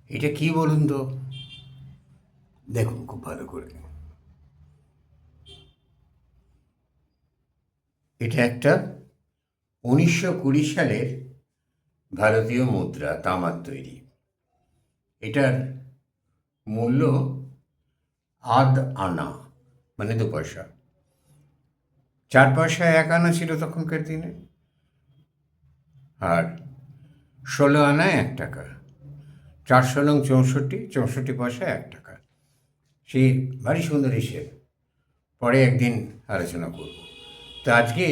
এটা কি বলুন তো? দেখুন খুব ভালো করে। এটা একটা 1920 সালের ভারতীয় মুদ্রা, তামার তৈরি। এটার মূল্য আধ আনা, মানে 2 পয়সা। 4 পয়সায় 1 আনা ছিল তখনকার দিনে, আর 16 আনায় 1 টাকা। 4 ষোলং 64, 64 পয়সায় 1 টাকা। সে ভারী সুন্দর হিসেব, পরে একদিন আলোচনা করব। তো আজকে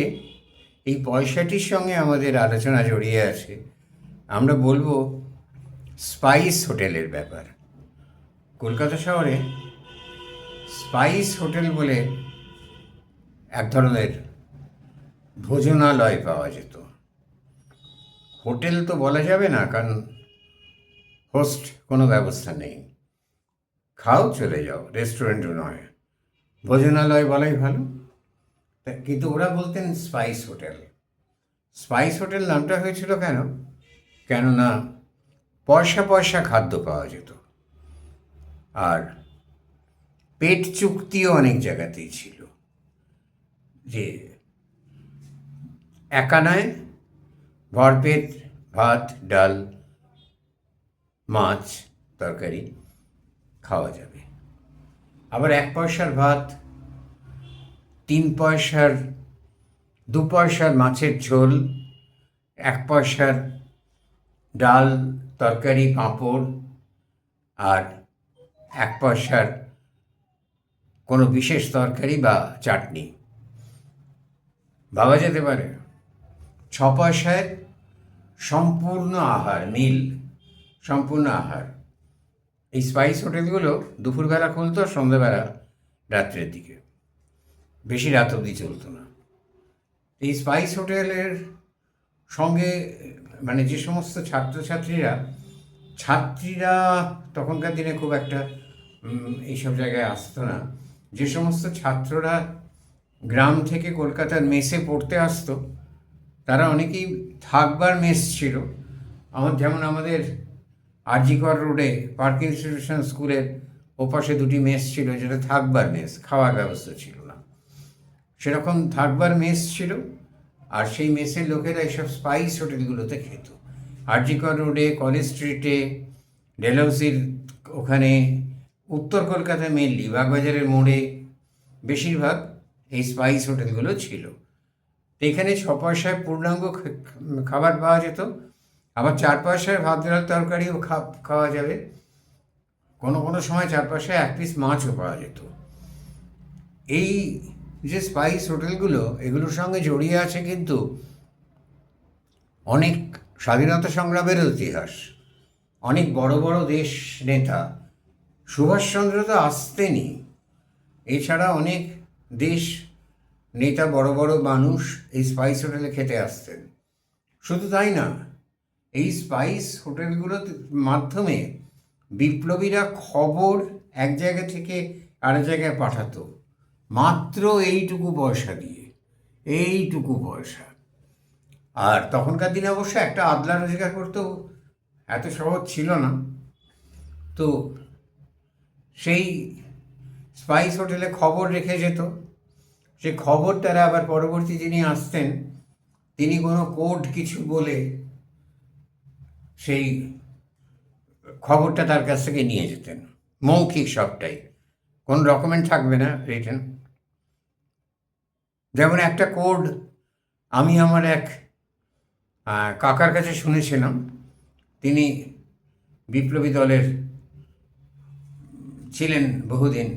এই পয়সাটির সঙ্গে আমাদের আলোচনা জড়িয়ে আছে। আমরা বলবো স্পাইস হোটেলের ব্যাপার। কলকাতা শহরে স্পাইস হোটেল বলে এক ধরনের ভোজনালয় পাওয়া যেত। হোটেল তো বলা যাবে না, কারণ হোস্ট কোনো ব্যবস্থা নেই। খাও চলে যাও, রেস্টুরেন্টও নয়, ভোজনালয় বলাই ভালো। কিন্তু ওরা বলতেন স্পাইস হোটেল। স্পাইস হোটেল নামটা হয়েছিল কেন? কেননা পয়সা পয়সা খাদ্য পাওয়া যেত, আর পেট চুক্তিও অনেক জায়গাতেই ছিল। যে 1 আনায় ভরপেট ভাত, ডাল, মাছ, তরকারি খাওয়া যাবে। আবার 1 পয়সার ভাত, 3 পয়সার 2 পয়সার মাছের ঝোল, 1 পয়সার ডাল, তরকারি, পাঁপড়, আর 1 পয়সার কোনো বিশেষ তরকারি বা চাটনি ভাবা যেতে পারে। 6 পয়সায় সম্পূর্ণ আহার, মিল, সম্পূর্ণ আহার। এই স্পাইস হোটেলগুলো দুপুরবেলা খুলতো, সন্ধ্যেবেলা, রাত্রের দিকে, বেশি রাত অবধি চলতো না। এই স্পাইস হোটেলের সঙ্গে মানে যে সমস্ত ছাত্রীরা তখনকার দিনে খুব একটা এইসব জায়গায় আসতো না। যে সমস্ত ছাত্ররা গ্রাম থেকে কলকাতার মেসে পড়তে আসতো, তারা অনেকেই থাকবার মেস ছিল। যেমন আমাদের আরজিকর রোডে পার্ক ইনস্টিটিউশন স্কুলের ওপাশে 2টি মেস ছিল, যেটা থাকবার মেস, খাওয়ার ব্যবস্থা ছিল না। সেরকম থাকবার মেস ছিল, আর সেই মেসের লোকেরা এইসব স্পাইস হোটেলগুলোতে খেত। আরজিকর রোডে, কলেজ স্ট্রিটে, ডেলহাউসির ওখানে, উত্তর কলকাতায় মেনলি বাগবাজারের মোড়ে বেশিরভাগ এই স্পাইস হোটেলগুলো ছিল। তো এখানে 6 পয়সায় পূর্ণাঙ্গ খাবার পাওয়া যেত। আবার 4 পয়সায় ভাত, ডাল, তরকারিও খাওয়া যাবে। কোনো কোনো সময় 4 পয়সায় 1 পিস মাছও পাওয়া যেত। এই যে স্পাইস হোটেলগুলো, এগুলোর সঙ্গে জড়িয়ে আছে কিন্তু অনেক স্বাধীনতা সংগ্রামের ইতিহাস। অনেক বড় বড় দেশ নেতা, সুভাষচন্দ্র তো আসতেনই, এছাড়া অনেক দেশ নেতা, বড় বড় মানুষ এই স্পাইস হোটেলে খেতে আসতেন। শুধু তাই না, এই স্পাইস হোটেলগুলোর মাধ্যমে বিপ্লবীরা খবর এক জায়গা থেকে আরেক জায়গায় পাঠাতো, মাত্র এইটুকু পয়সা দিয়ে, এইটুকু পয়সা। আর তখনকার দিনে অবশ্য একটা আদলা রোজগার করতেও এত সহজ ছিল না। তো সেই স্পাইস হোটেলে খবর রেখে যেত। সে খবর তারা আবার পরবর্তী যিনি আসতেন, তিনি কোনো কোড কিছু বলে সেই খবরটা তার কাছ থেকে নিয়ে যেতেন। মৌখিক সবটাই, কোন ডকুমেন্ট থাকবে না রিটেন। যেমন একটা কোড আমি আমার এক কাকার কাছে শুনেছিলাম। তিনি বিপ্লবী দলের ছিলেন বহুদিন।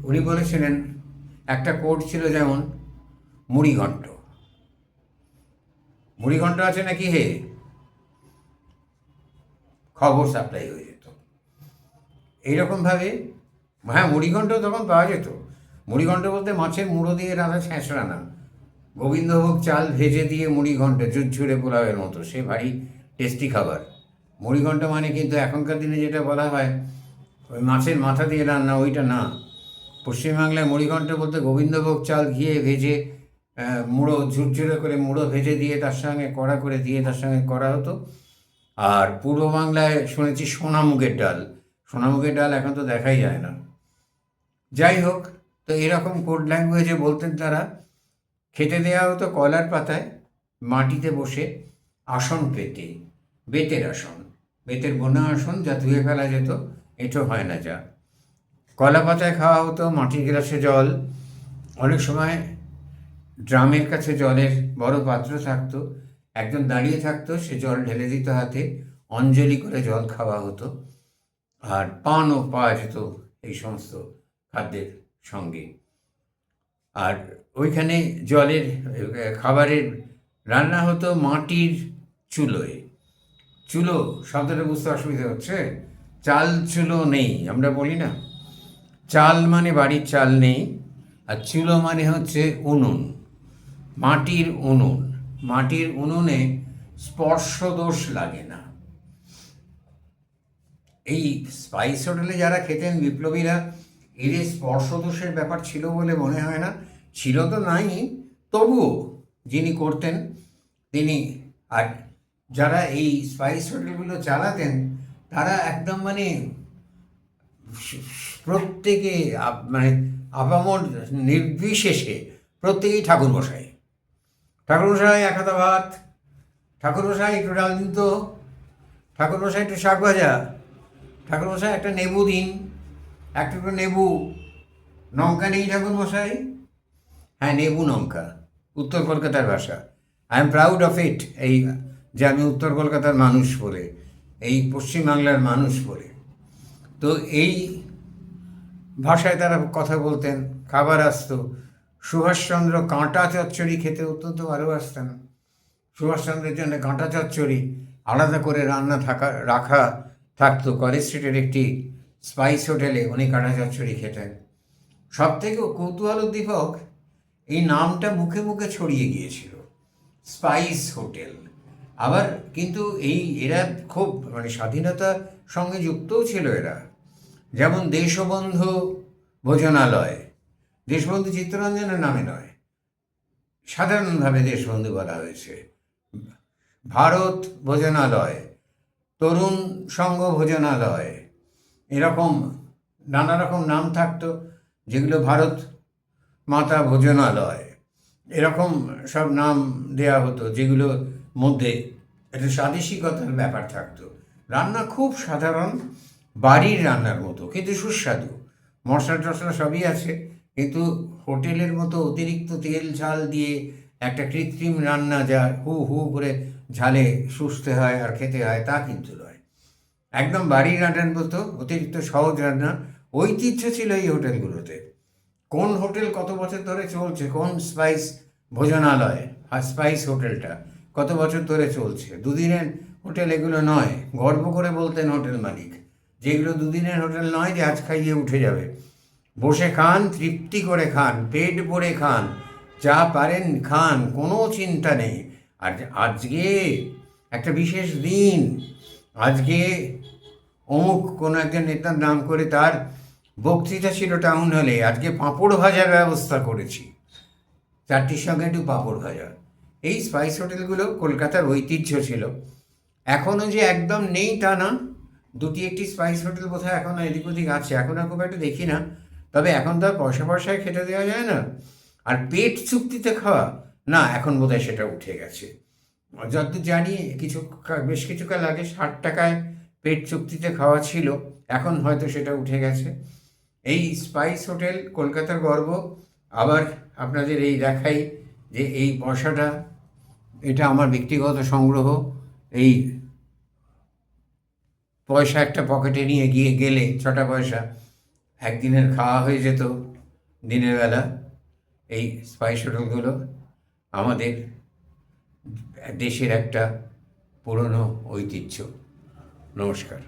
উনি বলেছিলেন একটা কোড ছিল, যেমন মুড়িঘণ্ট। মুড়িঘণ্ট আছে নাকি হে, খবর সাপ্লাই হয়ে যেত। এইরকমভাবে, হ্যাঁ, মুড়িঘণ্ট তখন পাওয়া যেত। মুড়িঘণ্ট বলতে মাছের মুড়ো দিয়ে রাঁধা ছ্যাঁচড়া না, গোবিন্দভোগ চাল ভেজে দিয়ে মুড়িঘণ্ট, ঝুরঝুরে পোলাওয়ের মতো, সে ভারী টেস্টি খাবার। মুড়িঘণ্ট মানে কিন্তু এখনকার দিনে যেটা বলা হয় ওই মাছের মাথা দিয়ে রান্না, ওইটা না। পশ্চিমবাংলায় মুড়িঘণ্ট বলতে গোবিন্দভোগ চাল ঘিয়ে ভেজে, মুড়ো ঝুরঝুরে করে মুড়ো ভেজে দিয়ে তার সঙ্গে কড়া করে দিয়ে তার সঙ্গে করা হতো, আর পূর্ব বাংলায় শুনেছি সোনামুগের ডাল। সোনামুগের ডাল এখন তো দেখাই যায় না। যাই হোক, তো এরকম কোড ল্যাঙ্গুয়েজে বলতেন তারা। খেতে দেওয়া হতো কলার পাতায়, মাটিতে বসে আসন পেতে, বেতের আসন, বেতের বোনা আসন, যা ধুয়ে ফেলা যেত, এঁটো হয় না যা। কলা পাতায় খাওয়া হতো, মাটির গ্লাসে জল, অনেক সময় ড্রামের কাছে জলের বড় পাত্র থাকতো, একজন দাঁড়িয়ে থাকতো, সে জল ঢেলে দিত হাতে, অঞ্জলি করে জল খাওয়া হতো। আর পানও পাওয়া যেত এই সমস্ত খাদ্যের সঙ্গে। আর ওইখানে জলের খাবারের রান্না হতো মাটির চুলোয়। চুলো শব্দটা বুঝতে অসুবিধা হচ্ছে? চাল চুলো নেই, আমরা বলি না, চাল মানে বাড়ির চাল নেই, আর চুলো মানে হচ্ছে উনুন, মাটির উনুন। মাটির উনুনে স্পর্শদোষ লাগে না। এই স্পাইস হোটেলে যারা খেতেন বিপ্লবীরা, এদের স্পর্শদোষের ব্যাপার ছিল বলে মনে হয় না। ছিল তো নাই, তবুও যিনি করতেন তিনি, আর যারা এই স্পাইস হোটেলগুলো চালাতেন, তারা একদম মানে প্রত্যেকে মানে আপামর নির্বিশেষে প্রত্যেকেই ঠাকুরমশাই। ঠাকুরমশাই এক হাতা ভাত, ঠাকুরমশাই একটু ডাল দিত, ঠাকুরমশাই একটু শাক ভাজা, ঠাকুরমশাই একটা নেবু দিন, একটা করে নেবু, লঙ্কা নেই ঠাকুরমশাই? হ্যাঁ, নেবু লঙ্কা, উত্তর কলকাতার ভাষা। I am proud of it, এই যে আমি উত্তর কলকাতার মানুষ বলে, এই পশ্চিমবাংলার মানুষ বলে। তো এই ভাষায় তারা কথা বলতেন। খাবার আসতো, সুভাষচন্দ্র কাঁটা চচ্চড়ি খেতে অত্যন্ত ভালোবাসতেন। সুভাষচন্দ্রের জন্য কাঁটা চচ্চড়ি আলাদা করে রাখা থাকতো কলেজ স্ট্রিটের একটি স্পাইস হোটেলে, উনি কাঁটা চচ্চড়ি খেতেন। সব থেকে কৌতূহলোদ্দীপক, এই নামটা মুখে মুখে ছড়িয়ে গিয়েছিল, স্পাইস হোটেল। আবার কিন্তু এরা খুব মানে স্বাধীনতার সঙ্গে যুক্তও ছিল এরা। যেমন দেশবন্ধু ভোজনালয়, দেশবন্ধু চিত্তরঞ্জনের নামে নয়, সাধারণভাবে দেশবন্ধু বলা হয়েছে। ভারত ভোজনালয়, তরুণ সংঘ ভোজনালয়, এরকম নানা রকম নাম থাকতো, যেগুলো ভারত মাতা ভোজনালয়, এরকম সব নাম দেয়া হতো, যেগুলোর মধ্যে একটা স্বাদেশিকতার ব্যাপার থাকতো। রান্না খুব সাধারণ, বাড়ির রান্নার মতো, কিন্তু সুস্বাদু। মশলা টশলা সবই আছে, কিন্তু হোটেলের মতো অতিরিক্ত তেল ঝাল দিয়ে একটা কৃত্রিম রান্না যা হু হু করে ঝালে শুষতে হয় আর খেতে হয়, তা কিন্তু নয়। একদম বাড়ির রান্নার মতো অতিরিক্ত সহজ রান্না। ঐতিহ্য ছিল এই হোটেলগুলোতে। কোন হোটেল কত বছর ধরে চলছে, কোন স্পাইস ভোজনালয় আর স্পাইস হোটেলটা কত বছর ধরে চলছে। দুদিনের হোটেল এগুলো নয়, গর্ব করে বলতেন হোটেল মালিক, যেগুলো দুদিনের হোটেল নয় যে আজ খাইয়ে উঠে যাবে। বসে খান, তৃপ্তি করে খান, পেট ভরে খান, যা পারেন খান, কোনো চিন্তা নেই। আর আজকে একটা বিশেষ দিন, আজকে অমুক কোনো একজন নেতার নাম করে তার বক্তৃতা ছিল টাউন হলে, আজকে পাঁপড় ভাজার ব্যবস্থা করেছি, চারটির সঙ্গে একটু পাঁপড় ভাজা। এই স্পাইস হোটেলগুলো কলকাতার ঐতিহ্য ছিল। এখনও যে একদম নেই তা না, দুটি একটি স্পাইস হোটেল বোধহয় এখনও এদিক ওদিক আছে, এখন আর খুব একটা দেখি না। তবে এখন তো আর পয়সায় খেতে দেওয়া যায় না। আর পেট চুক্তিতে খাওয়া, না, এখন বোধহয় সেটা উঠে গেছে। যতদূর জানি বেশ কিছুকাল আগে 60 টাকায় পেট চুক্তিতে খাওয়া ছিল, এখন হয়তো সেটা উঠে গেছে। এই স্পাইস হোটেল কলকাতার গর্ব। আবার আপনাদের এই দেখাই যে এই পয়সাটা, এটা আমার ব্যক্তিগত সংগ্রহ। এই পয়সা একটা পকেটে নিয়ে গেলে 6টা পয়সা একদিনের খাওয়া হয়ে যেত দিনের বেলা। এই স্পাইস হোটেলগুলো আমাদের দেশের একটা পুরনো ঐতিহ্য। নমস্কার।